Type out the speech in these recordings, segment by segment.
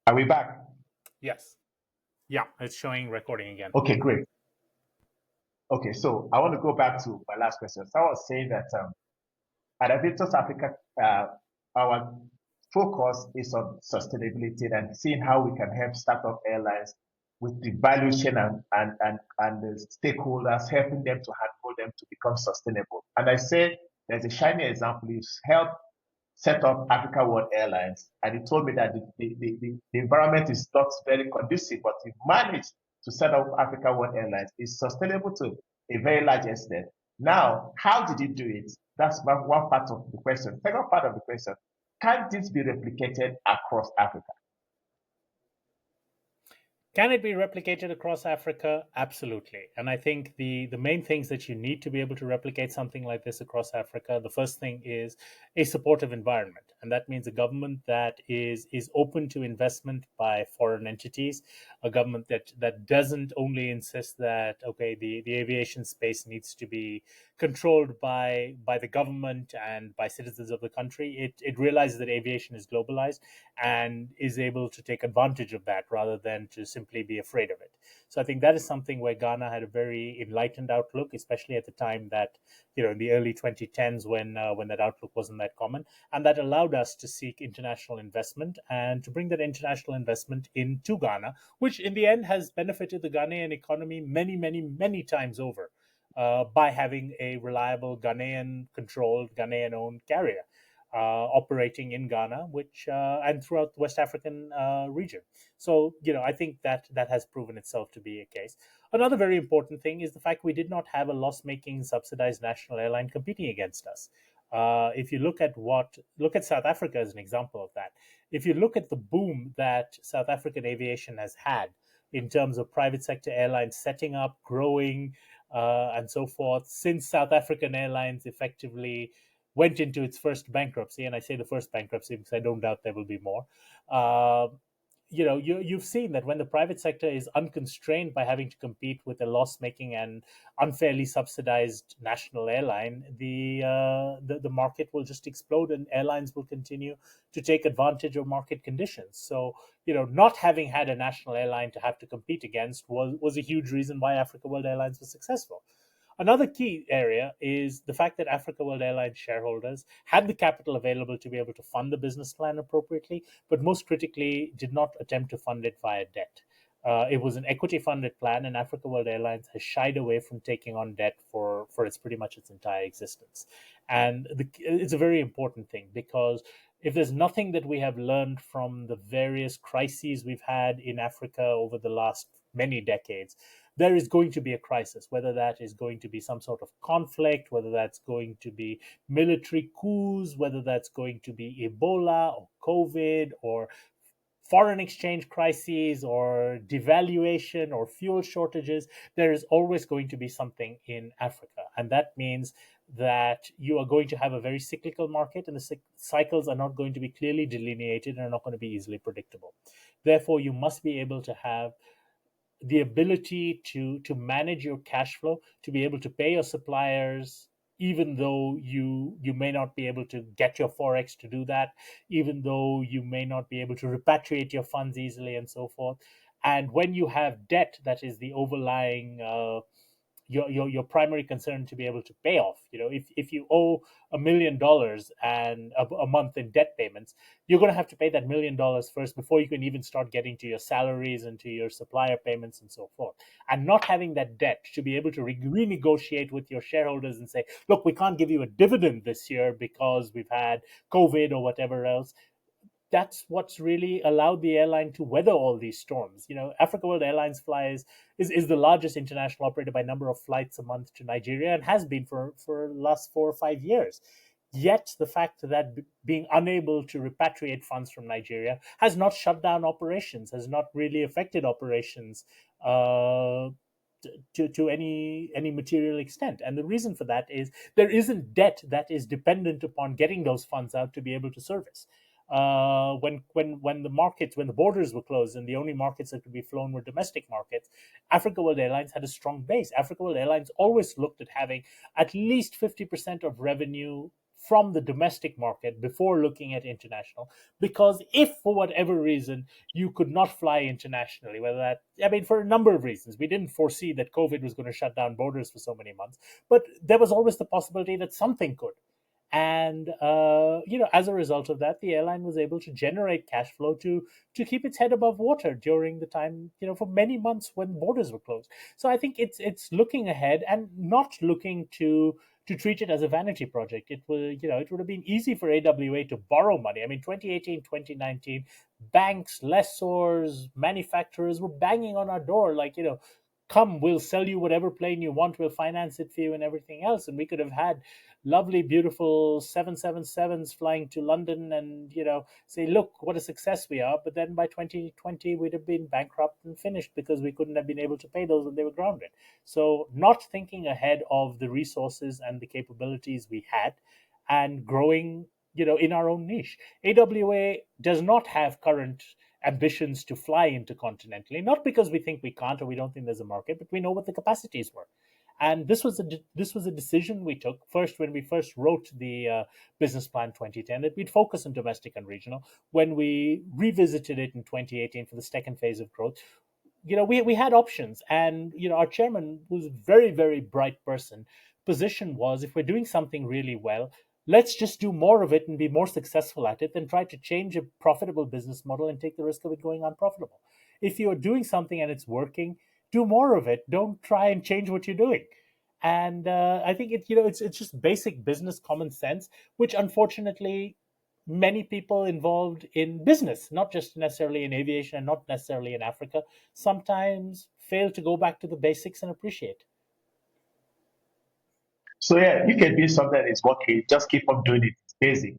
Are we back? Yes. Yeah, it's showing recording again. Okay, great. Okay, so I want to go back to my last question. So I was saying that at Aviatos Africa, our focus is on sustainability and seeing how we can help startup airlines with the value chain and the stakeholders, helping them to handle them to become sustainable. And I say there's a shiny example. He's helped set up Africa World Airlines, and he told me that the environment is not very conducive, but he managed to set up Africa World Airlines. It's sustainable to a very large extent. Now, how did he do it? That's one part of the question. Second part of the question, can this be replicated across Africa? Can it be replicated across Africa? Absolutely. And I think the main things that you need to be able to replicate something like this across Africa, the first thing is a supportive environment. And that means a government that is open to investment by foreign entities, a government that doesn't only insist that, okay, the aviation space needs to be controlled by the government and by citizens of the country. It realizes that aviation is globalized and is able to take advantage of that rather than to simply be afraid of it. So I think that is something where Ghana had a very enlightened outlook, especially at the time that, in the early 2010s when that outlook wasn't that common, and that allowed us to seek international investment and to bring that international investment into Ghana, which in the end has benefited the Ghanaian economy many, many, many times over. By having a reliable Ghanaian controlled, Ghanaian owned carrier operating in Ghana, which and throughout the West African region. So, I think that has proven itself to be a case. Another very important thing is the fact we did not have a loss-making subsidized national airline competing against us. If you look at South Africa as an example of that, if you look at the boom that South African aviation has had in terms of private sector airlines setting up, growing, and so forth, since South African Airlines effectively went into its first bankruptcy, and I say the first bankruptcy because I don't doubt there will be more. Uh, you've seen that when the private sector is unconstrained by having to compete with a loss-making and unfairly subsidized national airline, the market will just explode, and airlines will continue to take advantage of market conditions. So, not having had a national airline to have to compete against was a huge reason why Africa World Airlines was successful. Another key area is the fact that Africa World Airlines shareholders had the capital available to be able to fund the business plan appropriately, but most critically, did not attempt to fund it via debt. It was an equity funded plan, and Africa World Airlines has shied away from taking on debt for its pretty much its entire existence. And it's a very important thing because if there's nothing that we have learned from the various crises we've had in Africa over the last many decades, there is going to be a crisis, whether that is going to be some sort of conflict, whether that's going to be military coups, whether that's going to be Ebola or COVID or foreign exchange crises or devaluation or fuel shortages. There is always going to be something in Africa. And that means that you are going to have a very cyclical market, and the cycles are not going to be clearly delineated and are not going to be easily predictable. Therefore, you must be able to have the ability to manage your cash flow, to be able to pay your suppliers, even though you may not be able to get your forex to do that, even though you may not be able to repatriate your funds easily, and so forth. And when you have debt that is the overlying your primary concern to be able to pay off. If you owe $1 million and a month in debt payments, you're going to have to pay that $1 million first before you can even start getting to your salaries and to your supplier payments and so forth. And not having that debt to be able to renegotiate with your shareholders and say, look, we can't give you a dividend this year because we've had COVID or whatever else. That's what's really allowed the airline to weather all these storms. Africa World Airlines is the largest international operator by number of flights a month to Nigeria, and has been for the last 4 or 5 years. Yet the fact that being unable to repatriate funds from Nigeria has not shut down operations, has not really affected operations uh, to any material extent. And the reason for that is there isn't debt that is dependent upon getting those funds out to be able to service. When the borders were closed and the only markets that could be flown were domestic markets, Africa World Airlines had a strong base. Africa World Airlines always looked at having at least 50% of revenue from the domestic market before looking at international. Because if for whatever reason you could not fly internationally, whether that, I mean, for a number of reasons, we didn't foresee that COVID was going to shut down borders for so many months, but there was always the possibility that something could. And as a result of that, the airline was able to generate cash flow to keep its head above water during the time, for many months when borders were closed. So I think it's looking ahead and not looking to treat it as a vanity project. It would have been easy for AWA to borrow money. I mean, 2018, 2019, banks, lessors, manufacturers were banging on our door like, come, we'll sell you whatever plane you want, we'll finance it for you and everything else. And we could have had lovely, beautiful 777s flying to London and, say, look, what a success we are. But then by 2020, we'd have been bankrupt and finished because we couldn't have been able to pay those when they were grounded. So not thinking ahead of the resources and the capabilities we had and growing, in our own niche. AWA does not have current ambitions to fly intercontinentally, not because we think we can't or we don't think there's a market, but we know what the capacities were. And this was a decision we took first when we first wrote the business plan 2010, that we'd focus on domestic and regional. When we revisited it in 2018 for the second phase of growth, we had options. And our chairman, who's a very, very bright person, position was, if we're doing something really well, let's just do more of it and be more successful at it than try to change a profitable business model and take the risk of it going unprofitable. If you're doing something and it's working, do more of it. Don't try and change what you're doing. And I think it's just basic business common sense, which unfortunately many people involved in business, not just necessarily in aviation and not necessarily in Africa, sometimes fail to go back to the basics and appreciate. So yeah, you can do something that is working, just keep on doing it. It's basic.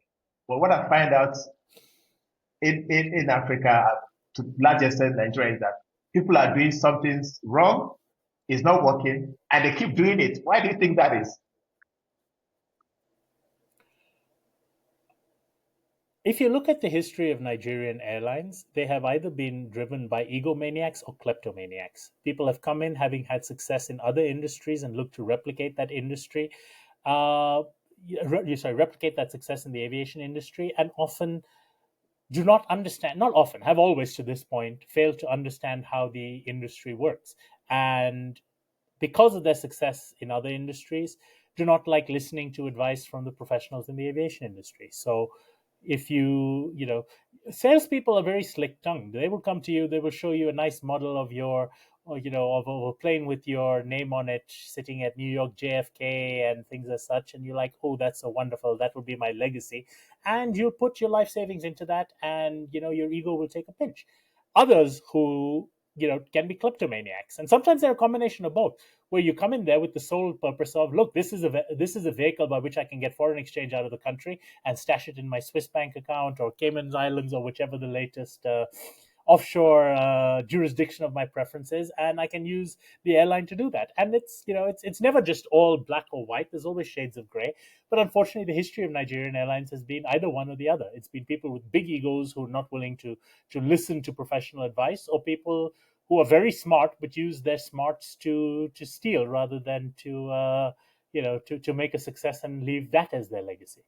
But what I find out in Africa, to large extent Nigeria, is that people are doing something wrong, it's not working, and they keep doing it. Why do you think that is? If you look at the history of Nigerian airlines, they have either been driven by egomaniacs or kleptomaniacs. People have come in having had success in other industries and look to replicate that industry. Uh, replicate that success in the aviation industry, and often do not understand, not often, have always to this point failed to understand how the industry works. And because of their success in other industries, do not like listening to advice from the professionals in the aviation industry. So if salespeople are very slick tongued. They will come to you, they will show you a nice model of your, or, of a plane with your name on it sitting at New York JFK and things as such. And you're like, oh, that's so wonderful. That will be my legacy. And you'll put your life savings into that, and, your ego will take a pinch. Others who, can be kleptomaniacs. And sometimes they're a combination of both, where you come in there with the sole purpose of, look, this is a vehicle by which I can get foreign exchange out of the country and stash it in my Swiss bank account or Cayman Islands or whichever the latest offshore jurisdiction of my preference is, and I can use the airline to do that. And it's never just all black or white. There's always shades of gray. But unfortunately, the history of Nigerian airlines has been either one or the other. It's been people with big egos who are not willing to listen to professional advice, or people who are very smart but use their smarts to steal rather than to make a success and leave that as their legacy.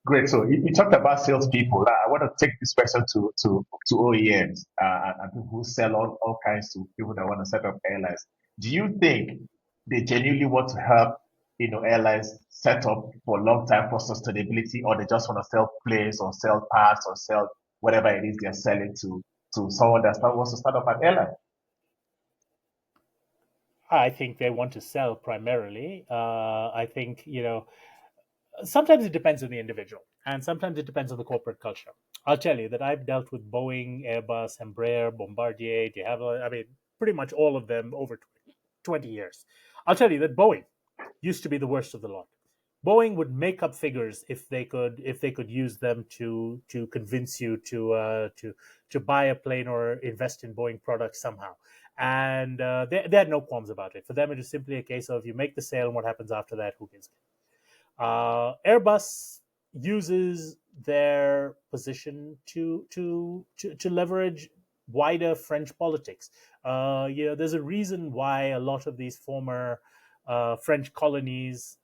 Great. So you talked about salespeople. I want to take this question to OEMs and people who sell all kinds to people that want to set up airlines. Do you think they genuinely want to help airlines set up for a long time for sustainability, or they just want to sell planes or sell parts or sell whatever it is they're selling to someone that wants to start up an airline? I think they want to sell primarily. I think sometimes it depends on the individual, and sometimes it depends on the corporate culture. I'll tell you that I've dealt with Boeing, Airbus, Embraer, Bombardier, De Havilland, I mean, pretty much all of them over 20 years. I'll tell you that Boeing used to be the worst of the lot. Boeing would make up figures if they could use them to convince you to buy a plane or invest in Boeing products somehow. And they had no qualms about it. For them, it is simply a case of you make the sale, and what happens after that, who gives Airbus uses their position to leverage wider French politics. There's a reason why a lot of these former French colonies,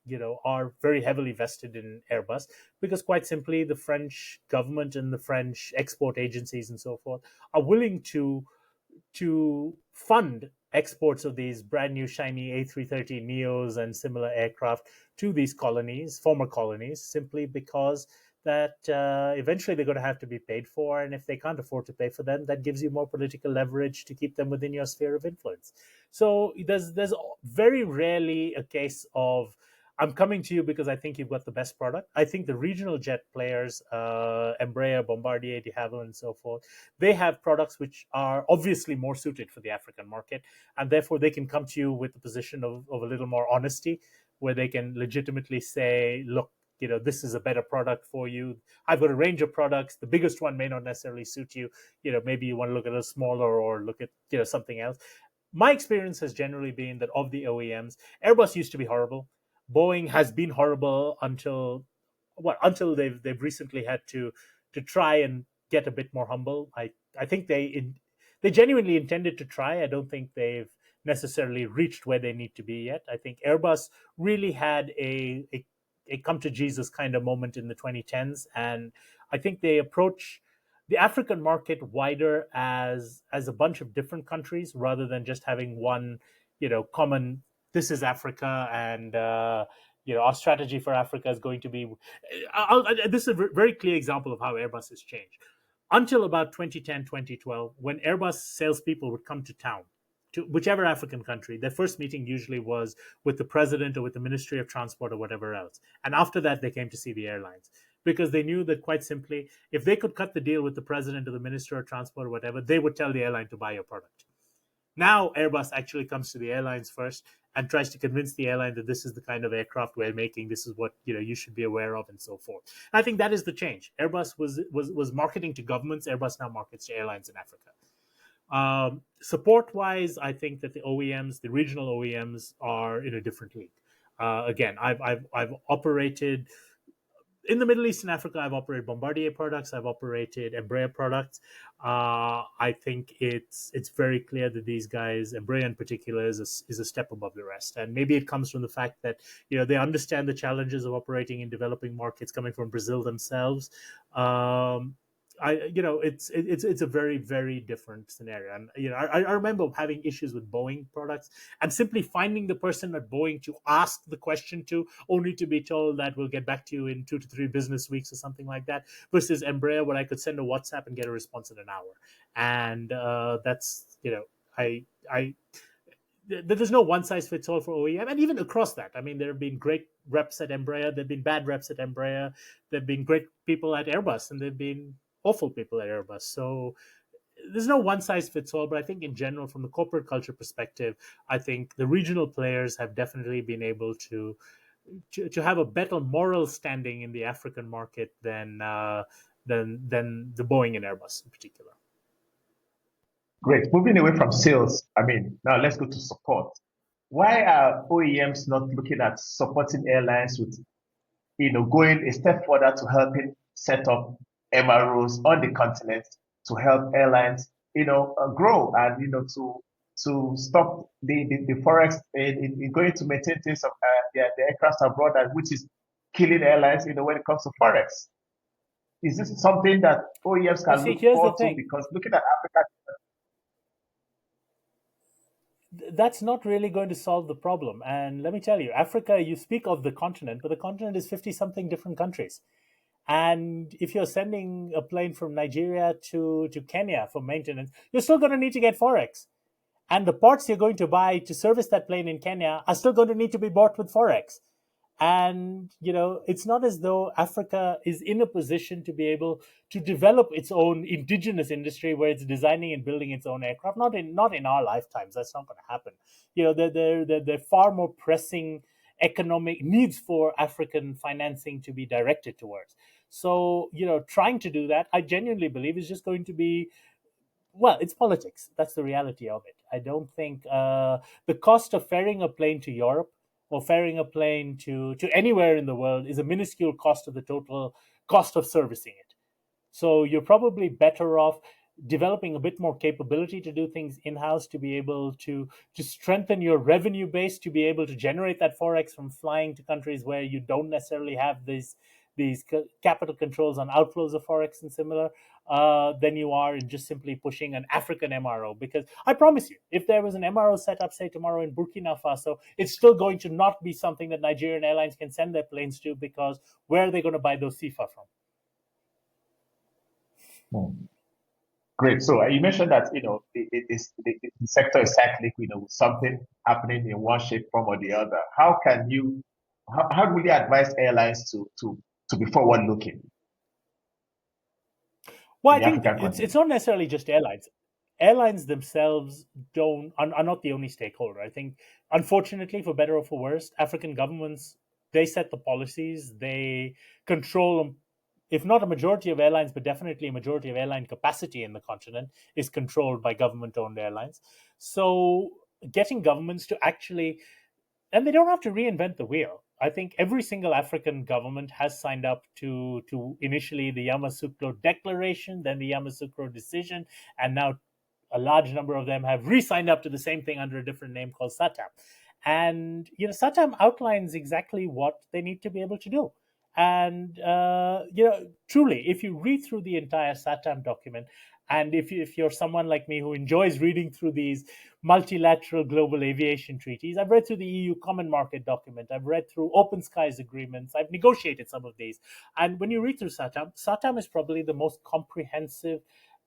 are very heavily vested in Airbus because, quite simply, the French government and the French export agencies and so forth are willing to fund exports of these brand new shiny A330 Neos and similar aircraft to these colonies, former colonies, simply because that eventually they're going to have to be paid for. And if they can't afford to pay for them, that gives you more political leverage to keep them within your sphere of influence. So there's very rarely a case of I'm coming to you because I think you've got the best product. I think the regional jet players, Embraer, Bombardier, De Havilland, and so forth, they have products which are obviously more suited for the African market, and therefore they can come to you with a position of a little more honesty, where they can legitimately say, look, this is a better product for you. I've got a range of products. The biggest one may not necessarily suit you. Maybe you want to look at a smaller or look at something else. My experience has generally been that of the OEMs, Airbus used to be horrible. Boeing has been horrible until they've recently had to try and get a bit more humble. I think they genuinely intended to try. I don't think they've necessarily reached where they need to be yet. I think Airbus really had a come to Jesus kind of moment in the 2010s, and I think they approach the African market wider as a bunch of different countries rather than just having one, common. This is Africa, and our strategy for Africa is going to be. This is a very clear example of how Airbus has changed. Until about 2010, 2012, when Airbus salespeople would come to town, to whichever African country, their first meeting usually was with the president or with the Ministry of Transport or whatever else. And after that, they came to see the airlines because they knew that, quite simply, if they could cut the deal with the president or the Minister of Transport or whatever, they would tell the airline to buy your product. Now Airbus actually comes to the airlines first and tries to convince the airline that this is the kind of aircraft we're making, this is what you should be aware of, and so forth. And I think that is the change. Airbus was marketing to governments. Airbus now markets to airlines in Africa. Support wise, I think that the regional OEMs, are in a different league. Again, I've operated in the Middle East and Africa. I've operated Bombardier products. I've operated Embraer products. I think it's very clear that these guys, Embraer in particular, is a step above the rest. And maybe it comes from the fact that they understand the challenges of operating in developing markets, coming from Brazil themselves. It's a very, very different scenario. And I remember having issues with Boeing products and simply finding the person at Boeing to ask the question to, only to be told that we'll get back to you in 2 to 3 business weeks or something like that, versus Embraer, where I could send a WhatsApp and get a response in an hour. And that's I there's no one size fits all for OEM, and even across that. I mean, there have been great reps at Embraer, there have been bad reps at Embraer, there have been great people at Airbus, and there have been awful people at Airbus. So there's no one size fits all, but I think in general, from the corporate culture perspective, I think the regional players have definitely been able to have a better moral standing in the African market than the Boeing and Airbus in particular. Great. Moving away from sales, now let's go to support. Why are OEMs not looking at supporting airlines with, going a step further to helping set up MROs on the continent to help airlines, grow and, to stop the forex in going to maintain things of the aircraft abroad, which is killing airlines, when it comes to forex. Is this something that OEMs can look forward to? Because looking at Africa, that's not really going to solve the problem. And let me tell you, Africa, you speak of the continent, but the continent is 50 something different countries. And if you're sending a plane from Nigeria to Kenya for maintenance, you're still going to need to get Forex. And the parts you're going to buy to service that plane in Kenya are still going to need to be bought with Forex. And, it's not as though Africa is in a position to be able to develop its own indigenous industry where it's designing and building its own aircraft. Not in our lifetimes. That's not going to happen. There are far more pressing economic needs for African financing to be directed towards. So, trying to do that, I genuinely believe, is just going to be, well, it's politics. That's the reality of it. I don't think the cost of ferrying a plane to Europe or ferrying a plane to anywhere in the world is a minuscule cost of the total cost of servicing it. So you're probably better off. developing a bit more capability to do things in-house, to be able to strengthen your revenue base, to be able to generate that forex from flying to countries where you don't necessarily have these capital controls on outflows of forex and similar, than you are in just simply pushing an African MRO. Because I promise you, if there was an MRO set up, say tomorrow in Burkina Faso, it's still going to not be something that Nigerian airlines can send their planes to, because where are they going to buy those CFA from? Hmm. Great. So you mentioned that the sector is cyclic, with something happening in one shape, form, or the other. How would you advise airlines to be forward looking Well, in I the think African it's continent? not necessarily just airlines. Airlines themselves don't are not the only stakeholder. I think, unfortunately, for better or for worse, African governments, they set the policies, they control, if not a majority of airlines, but definitely a majority of airline capacity in the continent is controlled by government-owned airlines. So, getting governments to actually, and they don't have to reinvent the wheel. I think every single African government has signed up to initially the Yamoussoukro Declaration, then the Yamoussoukro Decision, and now a large number of them have re-signed up to the same thing under a different name called SATAM. And SATAM outlines exactly what they need to be able to do. And truly, if you read through the entire SATAM document, and if you're someone like me who enjoys reading through these multilateral global aviation treaties, I've read through the EU Common Market document, I've read through Open Skies agreements, I've negotiated some of these. And when you read through SATAM, SATAM is probably the most comprehensive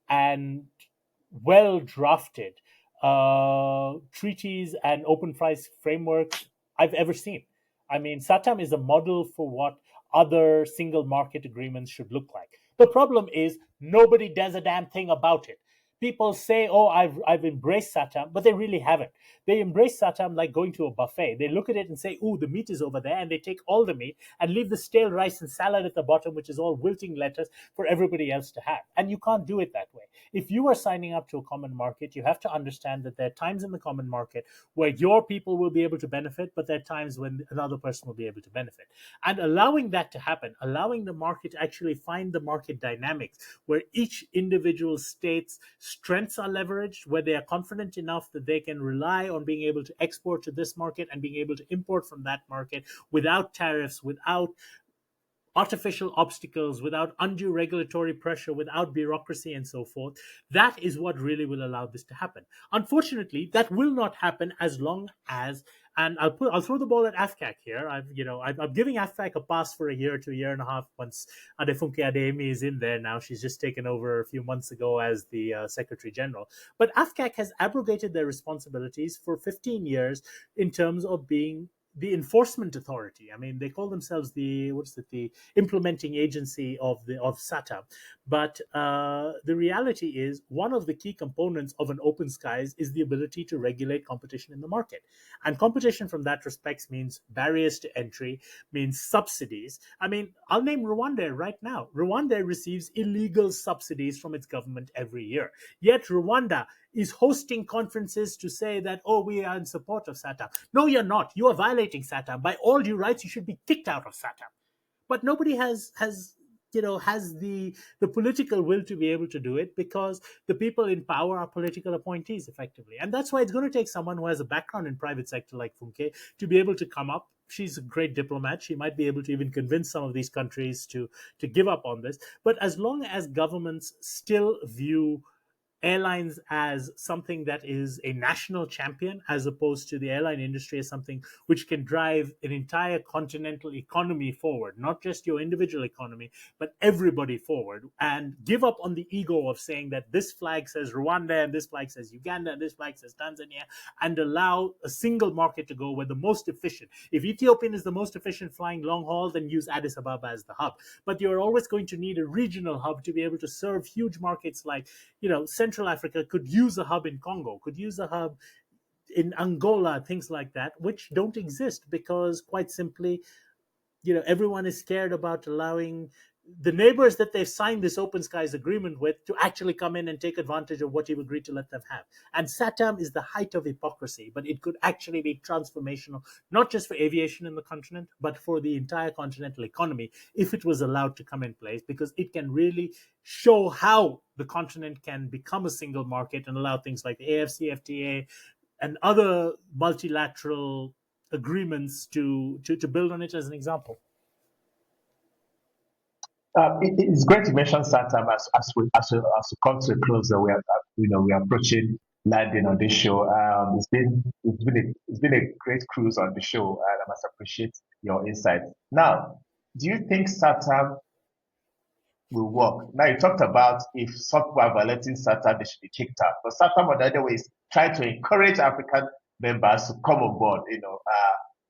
and well drafted treaties and open price frameworks I've ever seen. I mean, SATAM is a model for what other single market agreements should look like. The problem is nobody does a damn thing about it. People say, "Oh, I've embraced SATAM," but they really haven't. They embrace SATAM like going to a buffet. They look at it and say, "Ooh, the meat is over there," and they take all the meat and leave the stale rice and salad at the bottom, which is all wilting lettuce for everybody else to have. And you can't do it that way. If you are signing up to a common market, you have to understand that there are times in the common market where your people will be able to benefit, but there are times when another person will be able to benefit. And allowing that to happen, allowing the market to actually find the market dynamics where each individual state's strengths are leveraged, where they are confident enough that they can rely on being able to export to this market and being able to import from that market without tariffs, without artificial obstacles, without undue regulatory pressure, without bureaucracy and so forth. That is what really will allow this to happen. Unfortunately, that will not happen as long as, and I'll throw the ball at AFCAC here. I'm giving AFCAC a pass for a year to a year and a half once Adefunke Adeyemi is in there now. She's just taken over a few months ago as the Secretary General. But AFCAC has abrogated their responsibilities for 15 years in terms of being the enforcement authority. I mean, they call themselves the implementing agency of SATA. But the reality is, one of the key components of an open skies is the ability to regulate competition in the market. And competition from that respect means barriers to entry, means subsidies. I mean, I'll name Rwanda right now. Rwanda receives illegal subsidies from its government every year. Yet Rwanda is hosting conferences to say that, oh, we are in support of SATAM. No, you're not. You are violating SATAM. By all due rights, you should be kicked out of SATAM. But nobody has the political will to be able to do it, because the people in power are political appointees effectively. And that's why it's going to take someone who has a background in private sector like Funke to be able to come up. She's a great diplomat. She might be able to even convince some of these countries to give up on this. But as long as governments still view airlines as something that is a national champion, as opposed to the airline industry as something which can drive an entire continental economy forward, not just your individual economy, but everybody forward, and give up on the ego of saying that this flag says Rwanda and this flag says Uganda and this flag says Tanzania, and allow a single market to go where the most efficient. If Ethiopian is the most efficient flying long haul, then use Addis Ababa as the hub. But you're always going to need a regional hub to be able to serve huge markets like, Central Africa could use a hub in Congo, could use a hub in Angola, things like that, which don't exist because, quite simply, everyone is scared about allowing the neighbors that they've signed this open skies agreement with to actually come in and take advantage of what you've agreed to let them have. And SATAM is the height of hypocrisy, but it could actually be transformational, not just for aviation in the continent, but for the entire continental economy if it was allowed to come in place, because it can really show how the continent can become a single market and allow things like the AFCFTA and other multilateral agreements to build on it as an example. It's great to mention Satam as we come to a close. We are we are approaching landing on this show. It's been a great cruise on the show, and I must appreciate your insight. Now, do you think Satam will work? Now you talked about if some people are violating Satam, they should be kicked out. But Satam, on the other way, is trying to encourage African members to come on board.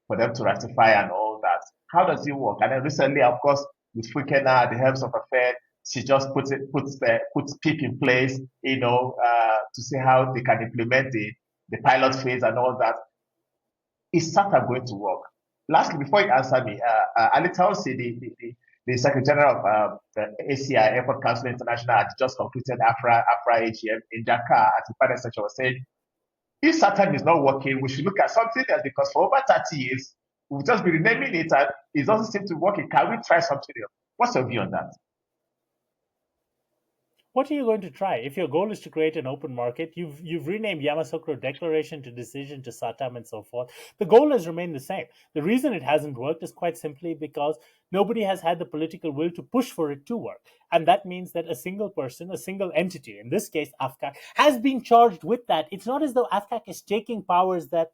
For them to ratify and all that. How does it work? And then recently, of course, with Fikena, the Helms of Affair, she just puts PIP in place, to see how they can implement the pilot phase and all that. Is SATA going to work? Lastly, before you answer me, Ali Tausi, the Secretary General of the ACI, Airport Council International, had just completed AFRA AGM in Dakar at the panel session, was saying, if Saturn is not working, we should look at something else, because for over 30 years, we've just been renaming it and it doesn't seem to be working. Can we try something else? What's your view on that? What are you going to try? If your goal is to create an open market, you've renamed Yamoussoukro Declaration to Decision to SATAM and so forth. The goal has remained the same. The reason it hasn't worked is quite simply because nobody has had the political will to push for it to work. And that means that a single person, a single entity, in this case AFCAC, has been charged with that. It's not as though AFCAC is taking powers that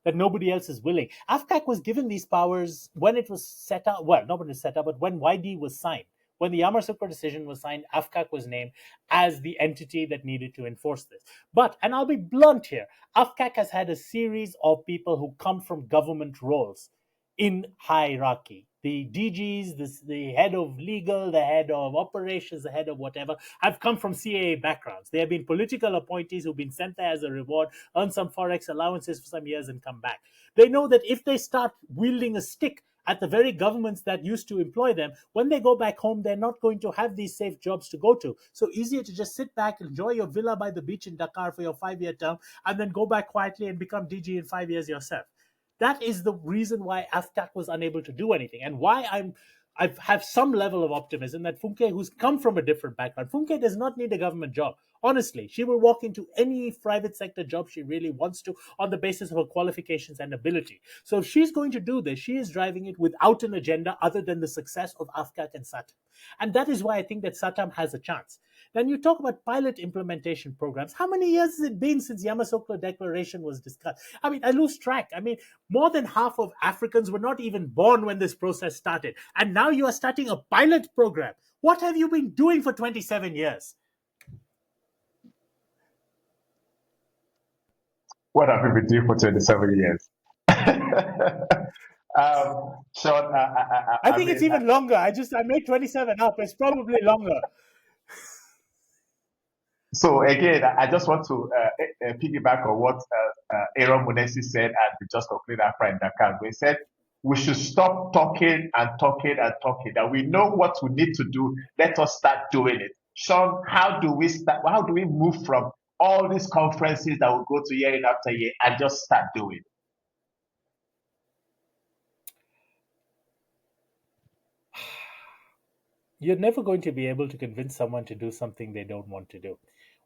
nobody else is willing. AFCAC was given these powers when it was set up. Well, not when it was set up, but when YD was signed. When the Yamoussoukro decision was signed, AFCAC was named as the entity that needed to enforce this. But, and I'll be blunt here, AFCAC has had a series of people who come from government roles in hierarchy. The DGs, the head of legal, the head of operations, the head of whatever, have come from CAA backgrounds. They have been political appointees who've been sent there as a reward, earn some forex allowances for some years and come back. They know that if they start wielding a stick at the very governments that used to employ them, when they go back home, they're not going to have these safe jobs to go to. So easier to just sit back, enjoy your villa by the beach in Dakar for your 5-year term, and then go back quietly and become DG in 5 years yourself. That is the reason why AFCAC was unable to do anything, and why I have some level of optimism that Funke, who's come from a different background, Funke does not need a government job. Honestly, she will walk into any private sector job she really wants to on the basis of her qualifications and ability. So if she's going to do this, she is driving it without an agenda other than the success of AFCAC and SATAM. And that is why I think that SATAM has a chance. Then you talk about pilot implementation programs. How many years has it been since Yamoussoukro Declaration was discussed? I mean, I lose track. I mean, more than half of Africans were not even born when this process started. And now you are starting a pilot program. What have you been doing for 27 years? What have you been doing for 27 years? Sean, I think it's even longer. I made 27 up. It's probably longer. So again, I just want to piggyback on what Aaron Munesi said, and we just concluded our friend Dakar. We said we should stop talking and talking and talking. That we know what we need to do. Let us start doing it. Sean, how do we start? How do we move from all these conferences that we go to year in after year and just start doing? You're never going to be able to convince someone to do something they don't want to do.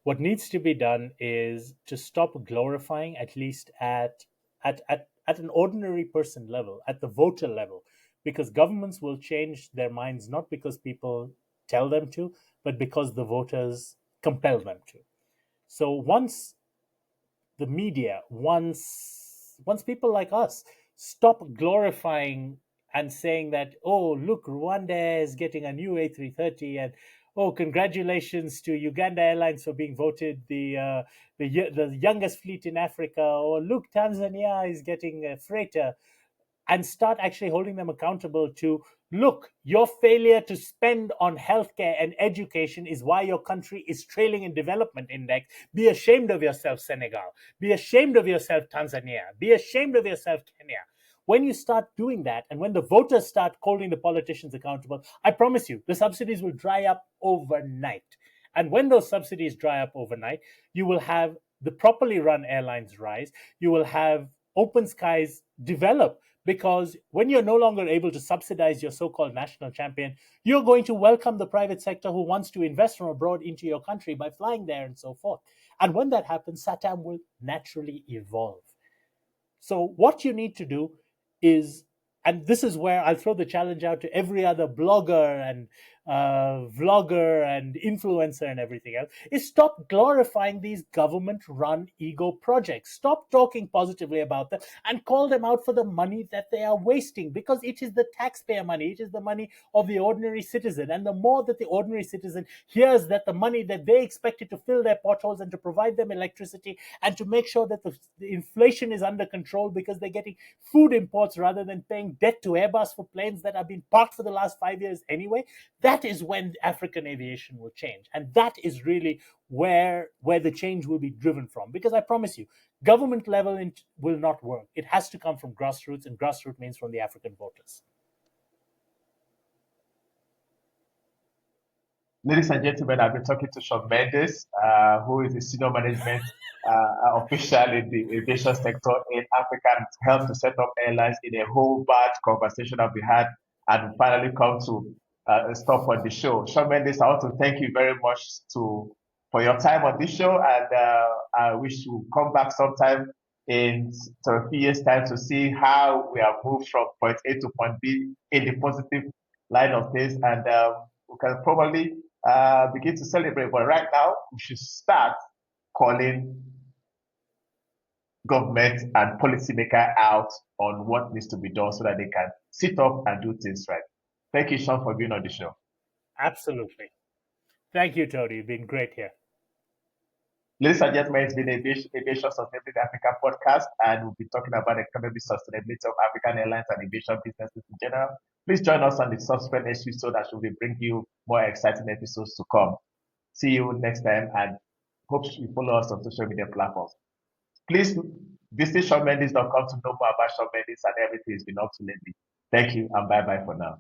What needs to be done is to stop glorifying, at least at an ordinary person level, at the voter level, because governments will change their minds not because people tell them to, but because the voters compel them to. So once the media, once people like us stop glorifying and saying that, oh, look, Rwanda is getting a new A330, and oh, congratulations to Uganda Airlines for being voted the youngest fleet in Africa, or look, Tanzania is getting a freighter, and start actually holding them accountable to, look, your failure to spend on healthcare and education is why your country is trailing in development index. Be ashamed of yourself, Senegal. Be ashamed of yourself, Tanzania. Be ashamed of yourself, Kenya. when you start doing that, and when the voters start holding the politicians accountable, I promise you, the subsidies will dry up overnight. And when those subsidies dry up overnight, you will have the properly run airlines rise. You will have open skies develop, because when you're no longer able to subsidize your so-called national champion, you're going to welcome the private sector who wants to invest from abroad into your country by flying there and so forth. And when that happens, SATAM will naturally evolve. So what you need to do is, and this is where I'll throw the challenge out to every other blogger and vlogger and influencer and everything else, is stop glorifying these government-run ego projects. Stop talking positively about them and call them out for the money that they are wasting, because it is the taxpayer money. It is the money of the ordinary citizen. And the more that the ordinary citizen hears that the money that they expected to fill their potholes and to provide them electricity and to make sure that the inflation is under control because they're getting food imports rather than paying debt to Airbus for planes that have been parked for the last 5 years anyway, that is when African aviation will change. And that is really where the change will be driven from. Because I promise you, government level will not work. It has to come from grassroots, and grassroots means from the African voters. Ladies and gentlemen, I've been talking to Sean Mendis, who is the senior management official in the aviation sector in Africa, and helped to set up airlines in a whole bad conversation that we had, and finally come to a stop on the show. Sean Mendis, I want to thank you very much for your time on this show, and I wish you come back sometime in a few years' time to see how we have moved from point A to point B in the positive line of things, and we can probably begin to celebrate. But right now, we should start calling government and policymaker out on what needs to be done so that they can sit up and do things right. Thank you, Sean, for being on the show. Absolutely. Thank you, Tony. You've been great here. Ladies and gentlemen, it's been Aviation Sustainability Africa podcast, and we'll be talking about the economic sustainability of African airlines and aviation businesses in general. Please join us on the subsequent episode that will bring you more exciting episodes to come. See you next time, and hope you follow us on social media platforms. Please visit SeanMendis.com to know more about Sean Mendis and everything he's been up to lately. Thank you, and bye-bye for now.